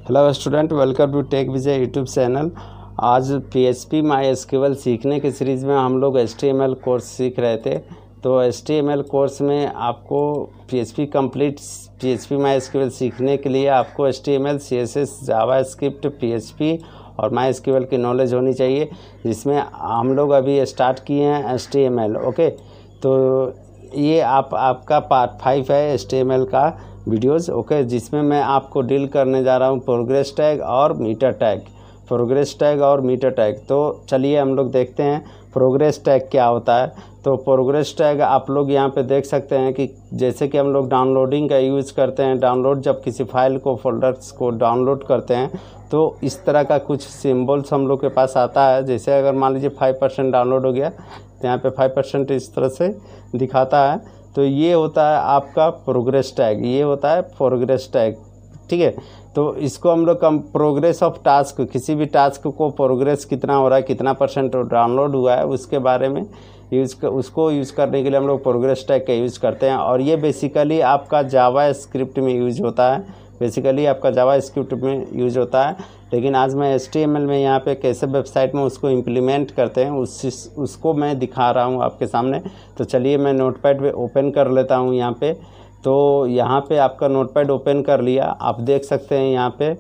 Hello student, welcome to tech Vijay YouTube channel. आज PHP MySQL सीखने की सीरीज़ में हम लोग HTML कोर्स सीख रहे थे। तो HTML कोर्स में आपको PHP कंप्लीट PHP MySQL सीखने के लिए आपको HTML, CSS, जावास्क्रिप्ट, PHP और MySQL की नॉलेज होनी चाहिए, जिसमें हम लोग अभी स्टार्ट किए हैं HTML। ओके, तो ये आपका पार्ट 5 है HTML का वीडियोस। ओके, जिसमें मैं आपको डील करने जा रहा हूँ प्रोग्रेस टैग और मीटर टैग। प्रोग्रेस टैग और मीटर टैग, तो चलिए हम लोग देखते हैं प्रोग्रेस टैग क्या होता है। तो प्रोग्रेस टैग आप लोग यहाँ पे देख सकते हैं कि जैसे कि हम लोग डाउनलोडिंग का यूज़ करते हैं, डाउनलोड जब किसी फाइल को, फोल्डर्स को डाउनलोड करते हैं तो इस तरह का कुछ सिंबल्स हम लोग के पास आता है। जैसे अगर मान लीजिए 5% डाउनलोड हो गया तो यहाँ पे 5% इस तरह से दिखाता है। तो ये होता है आपका प्रोग्रेस टैग, ये होता है प्रोग्रेस टैग। ठीक है, तो इसको हम लोग प्रोग्रेस ऑफ टास्क, किसी भी टास्क को प्रोग्रेस कितना हो रहा है, कितना % डाउनलोड हुआ है, उसके बारे में उसको यूज़ करने के लिए हम लोग प्रोग्रेस टैग का यूज़ करते हैं। और ये बेसिकली आपका जावा स्क्रिप्ट में यूज होता है, लेकिन आज मैं HTML में यहाँ पे कैसे वेबसाइट में उसको इम्प्लीमेंट करते हैं उसको मैं दिखा रहा हूँ आपके सामने। तो चलिए मैं नोटपैड पे ओपन कर लेता हूँ यहाँ पे। तो यहाँ पे आपका नोटपैड ओपन कर लिया, आप देख सकते हैं यहाँ पे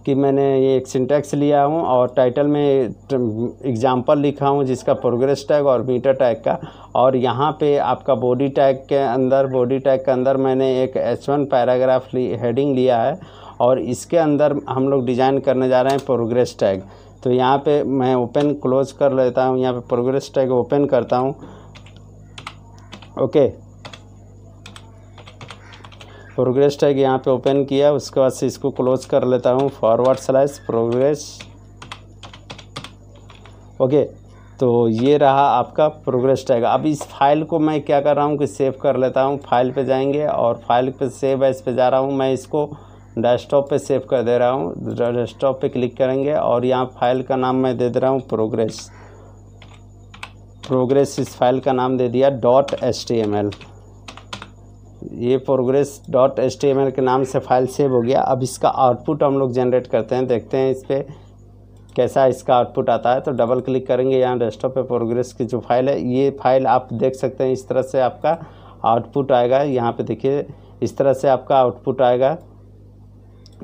कि मैंने ये एक सिंटैक्स लिया हूँ और टाइटल में एग्जाम्पल लिखा हूँ जिसका प्रोग्रेस टैग और मीटर टैग का। और यहाँ पे आपका बॉडी टैग के अंदर मैंने एक H1 पैराग्राफ हेडिंग लिया है और इसके अंदर हम लोग डिज़ाइन करने जा रहे हैं प्रोग्रेस टैग। तो यहाँ पे मैं ओपन क्लोज कर लेता हूँ, यहाँ पे प्रोग्रेस टैग ओपन करता हूँ। ओके, प्रोग्रेस टैग यहाँ पे ओपन किया, उसके बाद से इसको क्लोज कर लेता हूँ, /progress। ओके, तो ये रहा आपका प्रोग्रेस टैग। अब इस फाइल को मैं क्या कर रहा हूँ कि सेव कर लेता हूँ। फाइल पे जाएंगे और फाइल पे सेव एज पे जा रहा हूँ, मैं इसको डेस्कटॉप पे सेव कर दे रहा हूँ। डेस्कटॉप पे क्लिक करेंगे और यहाँ फाइल का नाम मैं दे रहा हूँ प्रोग्रेस। इस फाइल का नाम दे दिया .html। ये progress.html के नाम से फाइल सेव हो गया। अब इसका आउटपुट हम लोग जनरेट करते हैं, देखते हैं इस पर कैसा इसका आउटपुट आता है। तो डबल क्लिक करेंगे यहाँ डेस्कटॉप पे, प्रोग्रेस की जो फाइल है, ये फाइल आप देख सकते हैं इस तरह से आपका आउटपुट आएगा। यहाँ पे देखिए इस तरह से आपका आउटपुट आएगा।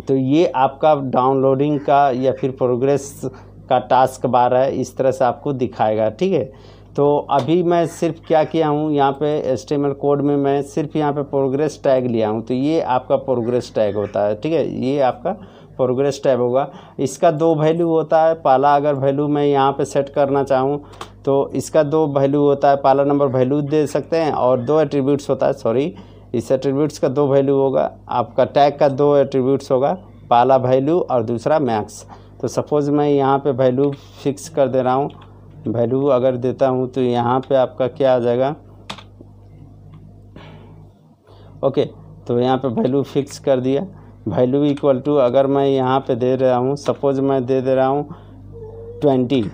तो ये आपका डाउनलोडिंग का या फिर प्रोग्रेस का टास्क बार है, इस तरह से आपको दिखाएगा। ठीक है, तो अभी मैं सिर्फ क्या किया हूँ, यहाँ पे HTML कोड में मैं सिर्फ यहाँ पे प्रोग्रेस टैग लिया हूँ। तो ये आपका प्रोग्रेस टैग होता है। ठीक है, ये आपका प्रोग्रेस टैग होगा। इसका 2 वैल्यू होता है। पहला अगर वैल्यू मैं यहाँ पे सेट करना चाहूँ तो इसका 2 वैल्यू होता है। पहला नंबर वैल्यू दे सकते हैं और 2 एट्रीब्यूट्स होता है। इस एट्रीब्यूट्स का 2 वैल्यू होगा, आपका टैग का 2 एट्रीब्यूट्स होगा, पहला वैल्यू और दूसरा मैक्स। तो सपोज़ मैं यहाँ पे वैल्यू फिक्स कर दे रहा हूँ। वैल्यू अगर देता हूँ तो यहाँ पे आपका क्या आ जाएगा। ओके, तो यहाँ पे वैल्यू फिक्स कर दिया। वैल्यू इक्वल टू अगर मैं यहाँ पे दे रहा हूँ, सपोज़ मैं दे दे रहा हूँ 20,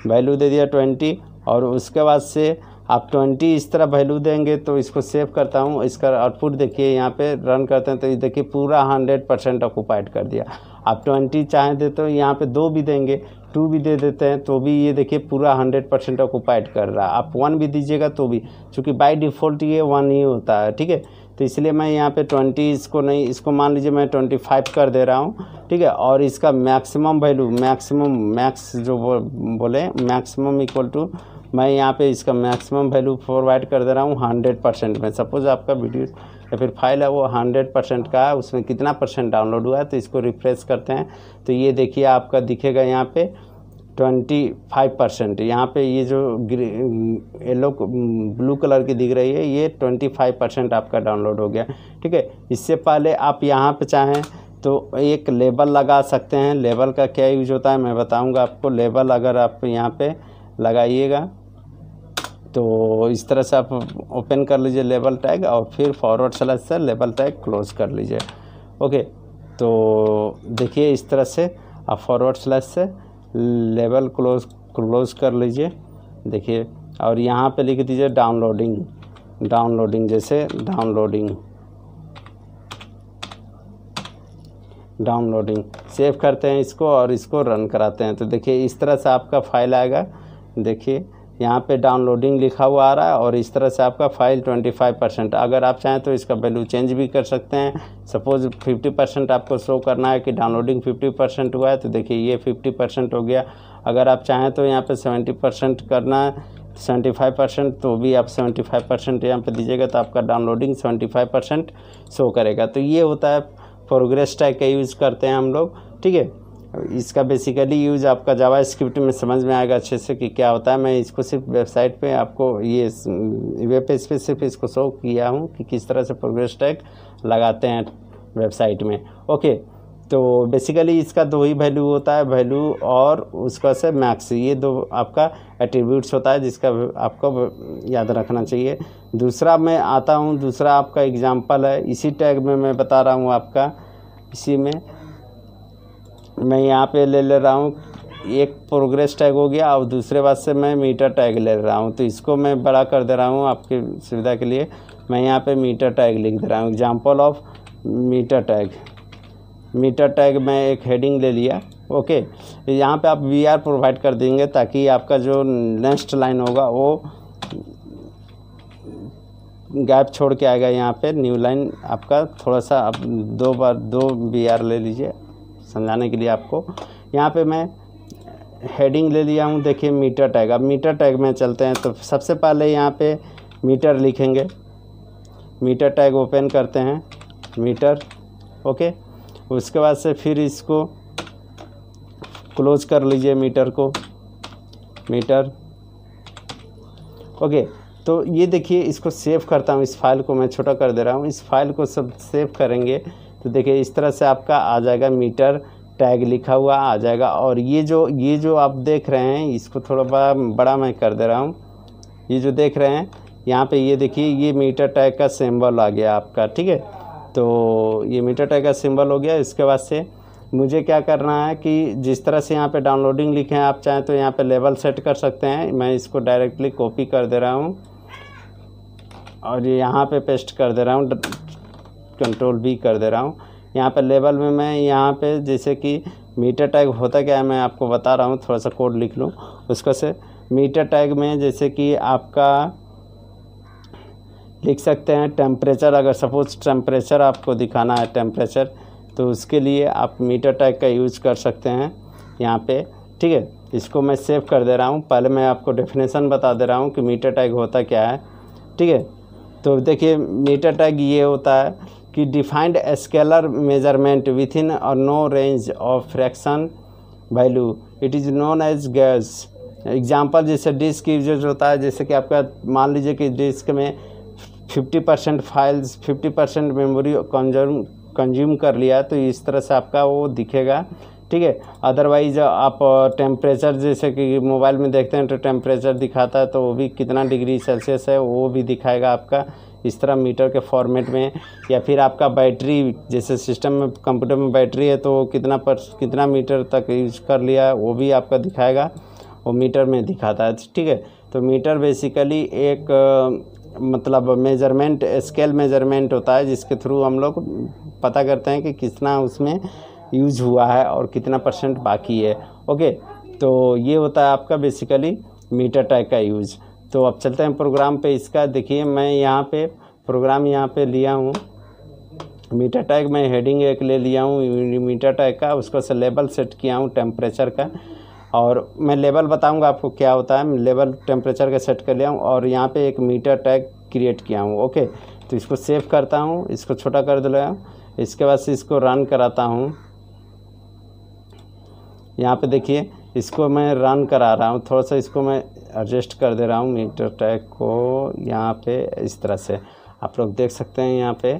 वैल्यू दे दिया 20। और उसके बाद से आप 20 इस तरह वैल्यू देंगे। तो इसको सेव करता हूँ, इसका आउटपुट देखिए, यहाँ पे रन करते हैं तो ये देखिए पूरा 100% ऑक्यूपाइड कर दिया। आप 20 चाहें देते हो यहाँ पे 2 भी देंगे, 2 भी दे देते हैं तो भी ये देखिए पूरा 100% ऑक्यूपाइड कर रहा है। आप 1 भी दीजिएगा तो भी, चूँकि बाय डिफ़ॉल्ट ये 1 ही होता है। ठीक है, तो इसलिए मैं यहाँ पे 20 इसको नहीं, इसको मान लीजिए मैं 25 कर दे रहा हूँ। ठीक है, और इसका मैक्सिमम वैल्यू, मैक्स जो बोले मैक्सिमम इक्वल टू, मैं यहाँ पे इसका मैक्सिमम वैल्यू प्रोवाइड कर दे रहा हूँ 100% में। सपोज़ आपका वीडियो या फिर फाइल है वो 100% का है, उसमें कितना % डाउनलोड हुआ है। तो इसको रिफ्रेश करते हैं तो ये देखिए आपका दिखेगा यहाँ पे 25%। यहाँ पे ये जो येलो ब्लू कलर की दिख रही है, ये 25% आपका डाउनलोड हो गया। ठीक है, इससे पहले आप यहाँ पे चाहें तो एक लेबल लगा सकते हैं। लेबल का क्या यूज होता है मैं बताऊँगा आपको। लेबल अगर आप यहाँ पे लगाइएगा तो इस तरह से आप ओपन कर लीजिए लेबल टैग और फिर / से लेबल टैग क्लोज कर लीजिए। ओके, तो देखिए इस तरह से आप / से लेबल क्लोज कर लीजिए। देखिए, और यहाँ पे लिख दीजिए डाउनलोडिंग, जैसे डाउनलोडिंग। डाउनलोडिंग। सेव करते हैं इसको और इसको रन कराते हैं। तो देखिए इस तरह से आपका फाइल आएगा। देखिए यहाँ पे डाउनलोडिंग लिखा हुआ आ रहा है और इस तरह से आपका फाइल 25%। अगर आप चाहें तो इसका वैल्यू चेंज भी कर सकते हैं। सपोज़ 50% आपको शो करना है कि डाउनलोडिंग 50% हुआ है, तो देखिए ये 50% हो गया। अगर आप चाहें तो यहाँ पे 70% करना है, 75%, तो भी आप 75% यहाँ पे दीजिएगा तो आपका डाउनलोडिंग 75% शो करेगा। तो ये होता है प्रोग्रेस टैग का यूज़ करते हैं हम लोग, ठीक है। इसका बेसिकली यूज़ आपका जावास्क्रिप्ट में समझ में आएगा अच्छे से कि क्या होता है। मैं इसको सिर्फ वेबसाइट पे आपको ये वेब पेज पे सिर्फ इसको शो किया हूँ कि किस तरह से प्रोग्रेस टैग लगाते हैं वेबसाइट में। ओके, तो बेसिकली इसका दो ही वैल्यू होता है, वैल्यू और उसका से मैक्स, ये दो आपका एट्रीब्यूट्स होता है जिसका आपको याद रखना चाहिए। दूसरा मैं आता हूँ, दूसरा आपका एग्जांपल है, इसी टैग में मैं बता रहा हूँ आपका। इसी में मैं यहाँ पे ले रहा हूँ, एक प्रोग्रेस टैग हो गया और दूसरे बात से मैं मीटर टैग ले रहा हूँ। तो इसको मैं बड़ा कर दे रहा हूँ आपकी सुविधा के लिए। मैं यहाँ पे मीटर टैग लिख दे रहा हूँ, example of meta tag. Meta tag में एक हेडिंग ले लिया। ओके, यहाँ पे आप वी आर प्रोवाइड कर देंगे ताकि आपका जो नेक्स्ट लाइन होगा वो गैप छोड़ के आएगा। यहाँ पे न्यू लाइन आपका थोड़ा सा आप दो वी आर ले लीजिए समझाने के लिए आपको। यहाँ पे मैं हेडिंग ले लिया हूँ, देखिए मीटर टैग। अब मीटर टैग में चलते हैं। तो सबसे पहले यहाँ पे मीटर लिखेंगे, मीटर टैग ओपन करते हैं, मीटर। ओके, उसके बाद से फिर इसको क्लोज कर लीजिए, मीटर को, मीटर। ओके, तो ये देखिए इसको सेव करता हूँ। इस फाइल को मैं छोटा कर दे रहा हूँ। इस फाइल को सब सेव करेंगे तो देखिए इस तरह से आपका आ जाएगा, मीटर टैग लिखा हुआ आ जाएगा। और ये जो आप देख रहे हैं, इसको थोड़ा बड़ा मैं कर दे रहा हूँ। ये जो देख रहे हैं यहाँ पे, ये देखिए ये मीटर टैग का सिंबल आ गया आपका, ठीक है। तो ये मीटर टैग का सिंबल हो गया। इसके बाद से मुझे क्या करना है कि जिस तरह से यहाँ पे डाउनलोडिंग लिखे हैं, आप चाहें तो यहाँ पे लेवल सेट कर सकते हैं। मैं इसको डायरेक्टली कॉपी कर दे रहा हूँ और ये यहाँ पे पेस्ट कर दे रहा हूँ, कंट्रोल V कर दे रहा हूँ। यहाँ पे लेवल में मैं यहाँ पे जैसे कि मीटर टैग होता क्या है मैं आपको बता रहा हूँ, थोड़ा सा कोड लिख लूँ उसको से। मीटर टैग में जैसे कि आपका लिख सकते हैं टेम्परेचर। अगर सपोज टेम्परेचर आपको दिखाना है, टेम्परेचर, तो उसके लिए आप मीटर टैग का यूज़ कर सकते हैं यहाँ पे, ठीक है। इसको मैं सेव कर दे रहा हूँ। पहले मैं आपको डेफिनेशन बता दे रहा हूँ कि मीटर टैग होता क्या है, ठीक है। तो देखिए मीटर टैग ये होता है कि defined scalar measurement within और no range of fraction value, it is known as gas. Example जैसे डिस्क यूजेज होता है, जैसे कि आपका मान लीजिए कि डिस्क में 50% फाइल्स 50% मेमोरी कंज्यूम कर लिया, तो इस तरह से आपका वो दिखेगा, ठीक है। अदरवाइज आप टेम्परेचर जैसे कि मोबाइल में देखते हैं तो टेम्परेचर दिखाता है, तो वो भी कितना डिग्री सेल्सियस है वो भी दिखाएगा आपका इस तरह मीटर के फॉर्मेट में। या फिर आपका बैटरी, जैसे सिस्टम में कंप्यूटर में बैटरी है तो कितना मीटर तक यूज कर लिया है वो भी आपका दिखाएगा, वो मीटर में दिखाता है, ठीक है। तो मीटर बेसिकली एक मतलब मेजरमेंट, स्केल मेजरमेंट होता है जिसके थ्रू हम लोग पता करते हैं कि कितना उसमें यूज हुआ है और कितना % बाकी है। ओके, तो ये होता है आपका बेसिकली मीटर टैग का यूज़। तो अब चलते हैं प्रोग्राम पे इसका। देखिए मैं यहाँ पे प्रोग्राम यहाँ पे लिया हूँ, मीटर टैग में हेडिंग एक ले लिया हूँ मीटर टैग का, उसको से लेबल सेट किया हूँ टेम्परेचर का। और मैं लेवल बताऊंगा आपको क्या होता है। लेवल टेम्परेचर का सेट कर लिया हूँ और यहाँ पे एक मीटर टैग क्रिएट किया हूँ। ओके, तो इसको सेव करता हूँ, इसको छोटा कर दिया हूँ। इसके बाद से इसको रन कराता हूँ। यहाँ पे देखिए इसको मैं रन करा रहा हूँ, थोड़ा सा इसको मैं एडजस्ट कर दे रहा हूँ मीटर टैग को यहाँ पे इस तरह से, आप लोग देख सकते हैं यहाँ पे।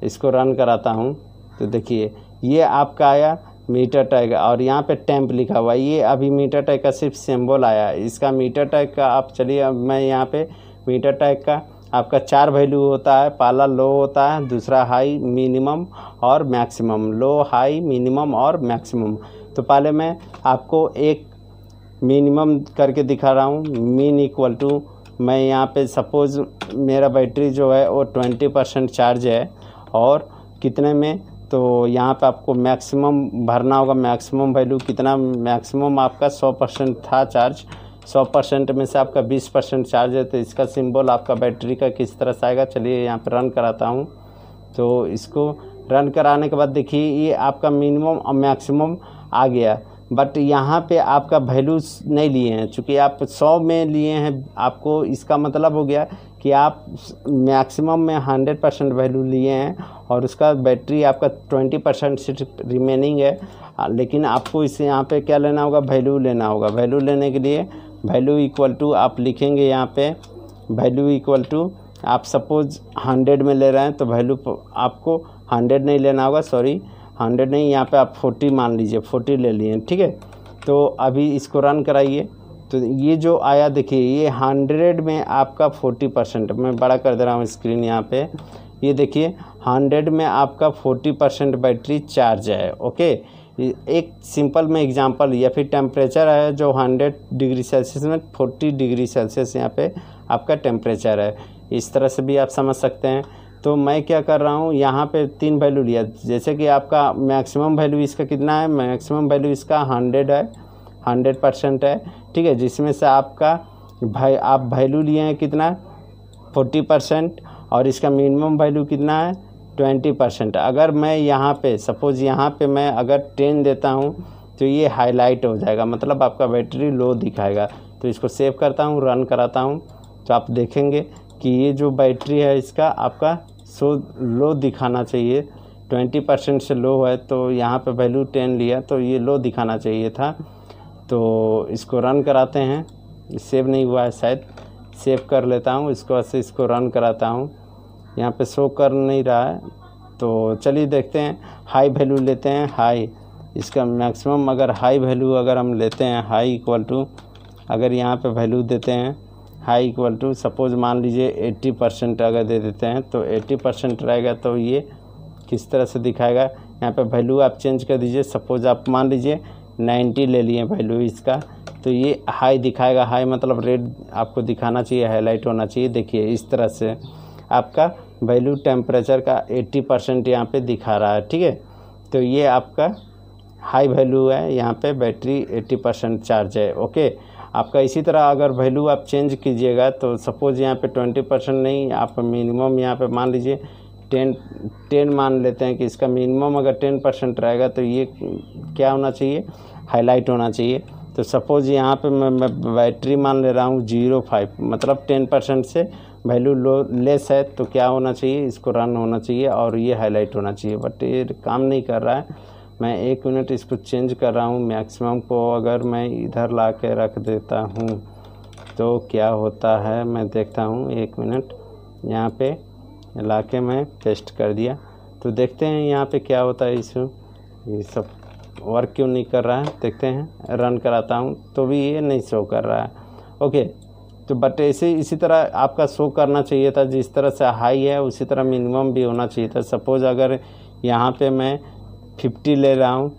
इसको रन कराता हूँ तो देखिए ये आपका आया मीटर टैग और यहाँ पे टेम्प लिखा हुआ है। ये अभी मीटर टैग का सिर्फ सिंबल आया है, इसका मीटर टैग का आप चलिए अब मैं यहाँ पे मीटर टैग का आपका 4 वैल्यू होता है। पहला लो होता है, दूसरा हाई, मिनिमम और मैक्सिमम, लो, हाई, मिनिमम और मैक्सिमम। तो पहले मैं आपको एक मिनिमम करके दिखा रहा हूँ। मीन इक्वल टू, मैं यहाँ पे सपोज़ मेरा बैटरी जो है वो 20% चार्ज है और कितने में तो यहाँ पे आपको मैक्सिमम भरना होगा। मैक्सिमम वैल्यू कितना, मैक्सिमम आपका 100% था चार्ज, 100% में से आपका 20% चार्ज है। तो इसका सिंबल आपका बैटरी का किस तरह से आएगा, चलिए यहाँ पे रन कराता हूँ। तो इसको रन कराने के बाद देखिए ये आपका मिनिमम और मैक्सिमम आ गया, बट यहाँ पे आपका वैल्यूज नहीं लिए हैं। चूँकि आप 100 में लिए हैं, आपको इसका मतलब हो गया कि आप मैक्सिमम में 100% वैल्यू लिए हैं और उसका बैटरी आपका 20% सिर्फ रिमेनिंग है। लेकिन आपको इसे यहाँ पे क्या लेना होगा, वैल्यू लेना होगा। वैल्यू लेने के लिए वैल्यू इक्वल टू आप लिखेंगे यहाँ पे, वैल्यू इक्वल टू आप सपोज 100 में ले रहे हैं तो वैल्यू आपको 100 नहीं लेना होगा, सॉरी 100 नहीं, यहाँ पे आप 40 मान लीजिए, 40 ले लिए, ठीक है। तो अभी इसको रन कराइए। तो ये जो आया देखिए, ये 100 में आपका 40%, मैं बड़ा कर दे रहा हूँ स्क्रीन यहाँ पे, ये देखिए 100 में आपका 40% बैटरी चार्ज है। ओके, एक सिंपल में एग्जांपल, या फिर टेम्परेचर है जो 100 डिग्री सेल्सियस में 40 डिग्री सेल्सियस यहाँ पे आपका टेम्परेचर है। इस तरह से भी आप समझ सकते हैं। तो मैं क्या कर रहा हूँ, यहाँ पे 3 वैल्यू लिया। जैसे कि आपका मैक्सिमम वैल्यू इसका कितना है, मैक्सिमम वैल्यू इसका 100 है, 100% है, ठीक है। जिसमें से आपका आप वैल्यू लिए हैं कितना, 40%, और इसका मिनिमम वैल्यू कितना है, 20%। अगर मैं यहाँ पे सपोज़ यहाँ पे मैं अगर 10 देता हूँ तो ये हाईलाइट हो जाएगा, मतलब आपका बैटरी लो दिखाएगा। तो इसको सेव करता हूँ, रन कराता हूँ, तो आप देखेंगे कि ये जो बैटरी है इसका आपका लो दिखाना चाहिए, 20% से लो है। तो यहाँ पे वैल्यू 10 लिया तो ये लो दिखाना चाहिए था। तो इसको रन कराते हैं, सेव नहीं हुआ है शायद, सेव कर लेता हूँ, इसको ऐसे इसको रन कराता हूँ। यहाँ पे शो कर नहीं रहा है, तो चलिए देखते हैं। हाई वैल्यू लेते हैं, हाई, इसका मैक्सिमम अगर हाई वैल्यू अगर हम लेते हैं, हाई इक्वल टू, अगर यहाँ पे वैल्यू देते हैं हाई इक्वल टू, सपोज़ मान लीजिए 80% अगर दे देते हैं तो 80% रहेगा। तो ये किस तरह से दिखाएगा, यहाँ पे वैल्यू आप चेंज कर दीजिए। सपोज़ आप मान लीजिए 90 ले लिए वैल्यू इसका, तो ये हाई दिखाएगा। हाई मतलब रेड आपको दिखाना चाहिए, हाईलाइट होना चाहिए। देखिए इस तरह से आपका वैल्यू टेम्परेचर का 80% यहाँ पे दिखा रहा है, ठीक है। तो ये आपका हाई वैल्यू है, यहाँ पे बैटरी 80% चार्ज है। ओके, आपका इसी तरह अगर वैल्यू आप चेंज कीजिएगा तो सपोज़ यहाँ पे 20% नहीं, आप मिनिमम यहाँ पे मान लीजिए 10 मान लेते हैं कि इसका मिनिमम अगर 10% रहेगा तो ये क्या होना चाहिए, हाईलाइट होना चाहिए। तो सपोज़ यहाँ पे मैं बैटरी मान ले रहा हूँ 0.5, मतलब 10% से वैल्यू लो लेस है, तो क्या होना चाहिए, इसको रन होना चाहिए और ये हाईलाइट होना चाहिए। बट ये काम नहीं कर रहा है। मैं 1 मिनट इसको चेंज कर रहा हूँ, मैक्सिमम को अगर मैं इधर ला के रख देता हूँ तो क्या होता है मैं देखता हूँ। 1 मिनट यहाँ पे ला के मैं पेस्ट कर दिया, तो देखते हैं यहाँ पे क्या होता है। ये सब वर्क क्यों नहीं कर रहा है, देखते हैं। रन कराता हूँ तो भी ये नहीं शो कर रहा है। ओके, तो बट इसी तरह आपका शो करना चाहिए था। जिस तरह से हाई है उसी तरह मिनिमम भी होना चाहिए था। सपोज़ अगर यहाँ पे मैं 50 ले रहा हूँ,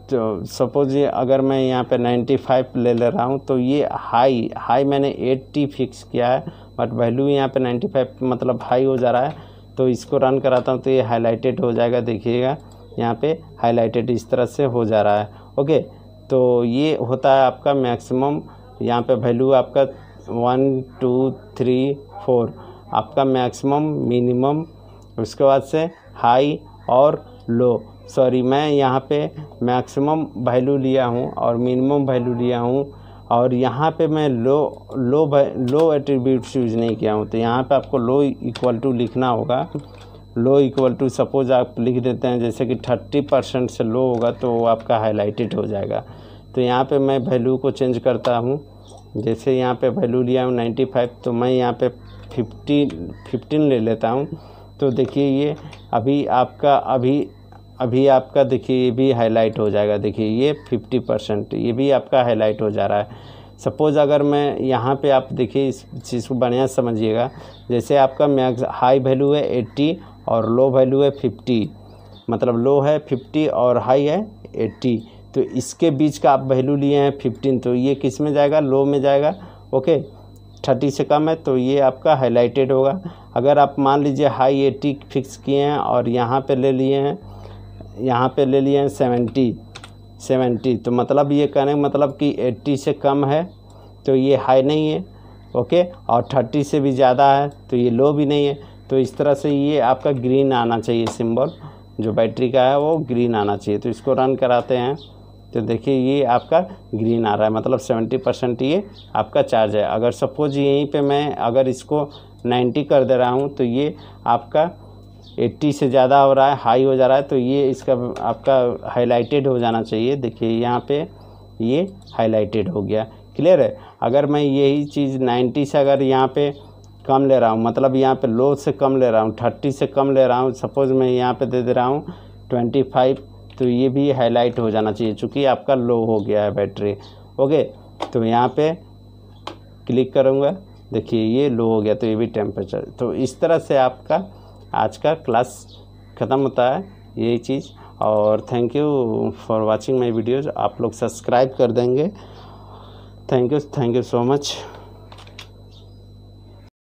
तो सपोज़ ये अगर मैं यहाँ पे 95 ले रहा हूँ, तो ये हाई मैंने 80 फिक्स किया है, बट वैल्यू यहाँ पे 95 मतलब हाई हो जा रहा है। तो इसको रन कराता हूँ तो ये हाईलाइटेड हो जाएगा, देखिएगा यहाँ पे हाईलाइटेड इस तरह से हो जा रहा है। ओके, तो ये होता है आपका मैक्सिमम। यहाँ पे वैल्यू आपका 1 2 3 4 आपका मैक्सिमम, मिनिमम, उसके बाद से हाई और लो। सॉरी, मैं यहाँ पे मैक्सिमम वैल्यू लिया हूँ और मिनिमम वैल्यू लिया हूँ, और यहाँ पे मैं लो एट्रीब्यूट्स यूज़ नहीं किया हूँ। तो यहाँ पे आपको लो इक्वल टू लिखना होगा। लो इक्वल टू सपोज़ आप लिख देते हैं, जैसे कि 30% से लो होगा तो वो आपका हाईलाइटेड हो जाएगा। तो यहाँ पे मैं वैल्यू को चेंज करता हूँ। जैसे यहाँ पे वैल्यू लिया हूँ 95, तो मैं यहाँ पे 15 ले लेता हूँ। तो देखिए ये अभी आपका देखिए ये भी हाईलाइट हो जाएगा। देखिए ये 50%, ये भी आपका हाईलाइट हो जा रहा है। सपोज़ अगर मैं यहाँ पे आप देखिए इस चीज़ को बढ़िया समझिएगा। जैसे आपका हाई वैल्यू है 80 और लो वैल्यू है 50, मतलब लो है 50 और हाई है 80, तो इसके बीच का आप वैल्यू लिए हैं 15, तो ये किस में जाएगा, लो में जाएगा। ओके, 30 से कम है तो ये आपका हाईलाइटेड होगा। अगर आप मान लीजिए हाई 80 फिक्स किए हैं और यहाँ पे ले लिए हैं यहाँ पे ले लिए हैं 70, तो मतलब ये कहने का मतलब कि 80 से कम है तो ये हाई नहीं है, ओके, और 30 से भी ज़्यादा है तो ये लो भी नहीं है। तो इस तरह से ये आपका ग्रीन आना चाहिए, सिंबल जो बैटरी का है वो ग्रीन आना चाहिए। तो इसको रन कराते हैं तो देखिए ये आपका ग्रीन आ रहा है, मतलब 70% ये आपका चार्ज है। अगर सपोज यहीं पे मैं अगर इसको 90 कर दे रहा हूँ तो ये आपका 80 से ज़्यादा हो रहा है, हाई हो जा रहा है, तो ये इसका आपका हाईलाइटेड हो जाना चाहिए। देखिए यहाँ पे ये हाईलाइटेड हो गया, क्लियर है। अगर मैं यही चीज़ 90 से अगर यहाँ पे कम ले रहा हूँ, मतलब यहाँ पे लो से कम ले रहा हूँ, 30 से कम ले रहा हूँ, सपोज़ मैं यहाँ पे दे दे रहा हूँ 25, तो ये भी हाईलाइट हो जाना चाहिए चूँकि आपका लो हो गया है बैटरी, ओके। तो यहाँ पे क्लिक करूँगा, देखिए ये लो हो गया, तो ये भी टेम्परेचर। तो इस तरह से आपका आज का क्लास ख़त्म होता है, यही चीज़। और thank you for watching my videos. आप लोग सब्सक्राइब कर देंगे। Thank you so much.